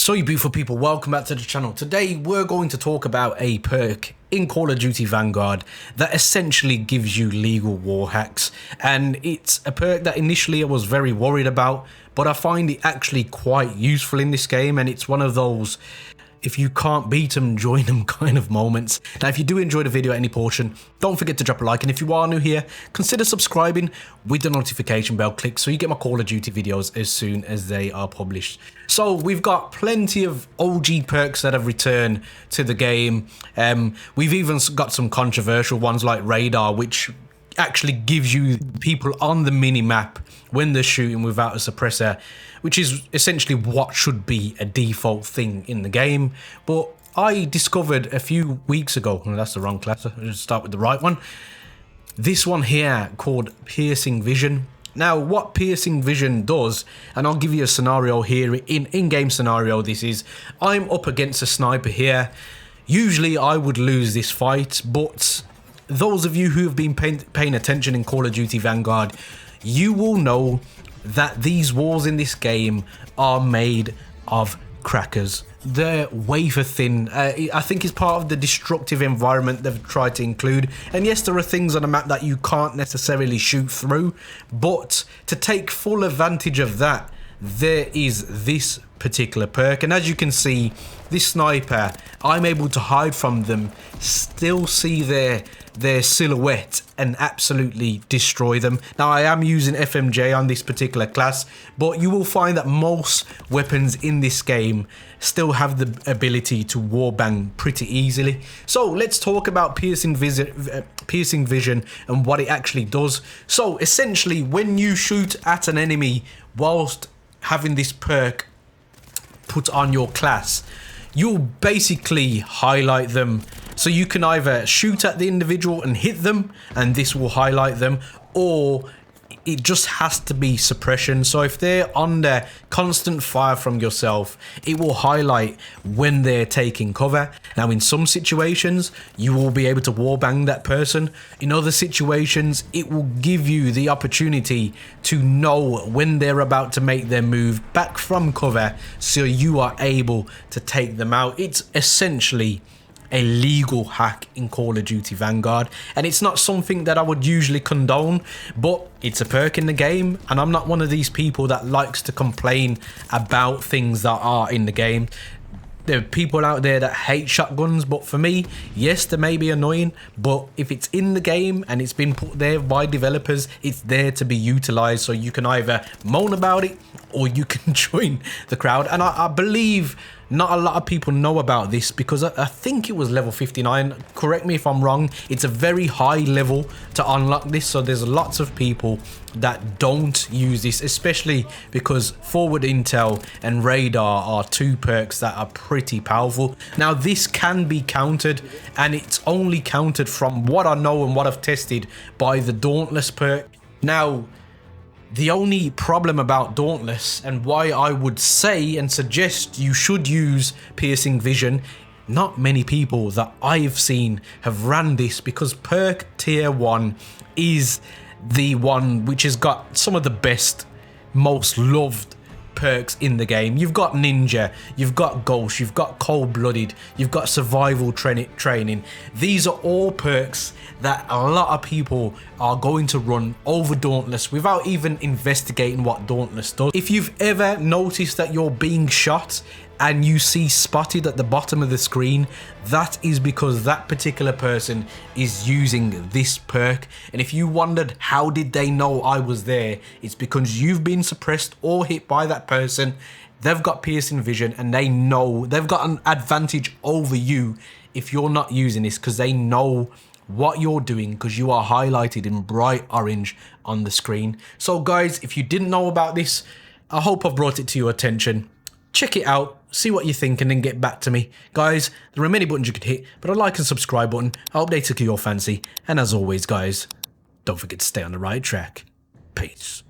So you beautiful people, welcome back to the channel. Today we're going to talk about a perk in Call of Duty Vanguard that essentially gives you legal war hacks, and it's a perk that initially I was very worried about, but I find it actually quite useful in this game, and it's one of those if you can't beat them, join them kind of moments. Now, if you do enjoy the video at any portion, don't forget to drop a like, and if you are new here, consider subscribing with the notification bell click so you get my Call of Duty videos as soon as they are published. So we've got plenty of OG perks that have returned to the game. We've even got some controversial ones like Radar, which actually gives you people on the mini-map when they're shooting without a suppressor, which is essentially what should be a default thing in the game. But I discovered a few weeks ago, and that's the wrong class, I'll just start with the right one, this one here called Piercing Vision. Now, what Piercing Vision does, and I'll give you a scenario here, in-game scenario this is, I'm up against a sniper here. Usually I would lose this fight, but those of you who have been paying attention in Call of Duty Vanguard, you will know that these walls in this game are made of crackers. They're wafer thin. I think it's part of the destructive environment they've tried to include. And yes, there are things on the map that you can't necessarily shoot through, but to take full advantage of that, there is this particular perk, and as you can see, this sniper, I'm able to hide from them, still see their silhouette and absolutely destroy them. Now, I am using FMJ on this particular class, but you will find that most weapons in this game still have the ability to warbang pretty easily. So let's talk about Piercing Vision and what it actually does. So essentially, when you shoot at an enemy whilst having this perk put on your class, you'll basically highlight them. So you can either shoot at the individual and hit them, and this will highlight them, or it just has to be suppression. So if they're under constant fire from yourself, it will highlight when they're taking cover. Now, in some situations, you will be able to warbang that person. In other situations, it will give you the opportunity to know when they're about to make their move back from cover, so you are able to take them out. It's essentially a legal hack in Call of Duty Vanguard, and it's not something that I would usually condone, but it's a perk in the game, and I'm not one of these people that likes to complain about things that are in the game. There are people out there that hate shotguns, but for me, yes, they may be annoying, but if it's in the game and it's been put there by developers, it's there to be utilized. So you can either moan about it or you can join the crowd. And I believe not a lot of people know about this, because I think it was level 59. Correct me if I'm wrong. It's a very high level to unlock this, so there's lots of people that don't use this, especially because Forward Intel and Radar are two perks that are pretty powerful. Now, this can be countered, and it's only countered from what I know and what I've tested by the Dauntless perk. Now, the only problem about Dauntless, and why I would say and suggest you should use Piercing Vision, not many people that I've seen have ran this, because perk tier 1 is the one which has got some of the best, most loved perks in the game. You've got Ninja, you've got Ghost, you've got Cold Blooded, you've got Survival Training. These are all perks that a lot of people are going to run over Dauntless without even investigating what Dauntless does. If you've ever noticed that you're being shot and you see spotted at the bottom of the screen, that is because that particular person is using this perk. And if you wondered how did they know I was there, it's because you've been suppressed or hit by that person. They've got Piercing Vision, and they know they've got an advantage over you if you're not using this, because they know what you're doing, because you are highlighted in bright orange on the screen. So guys, if you didn't know about this, I hope I've brought it to your attention. Check it out, see what you think, and then get back to me. Guys, there are many buttons you could hit, but a like and subscribe button, I hope they tickle your fancy. And as always guys, don't forget to stay on the right track. Peace.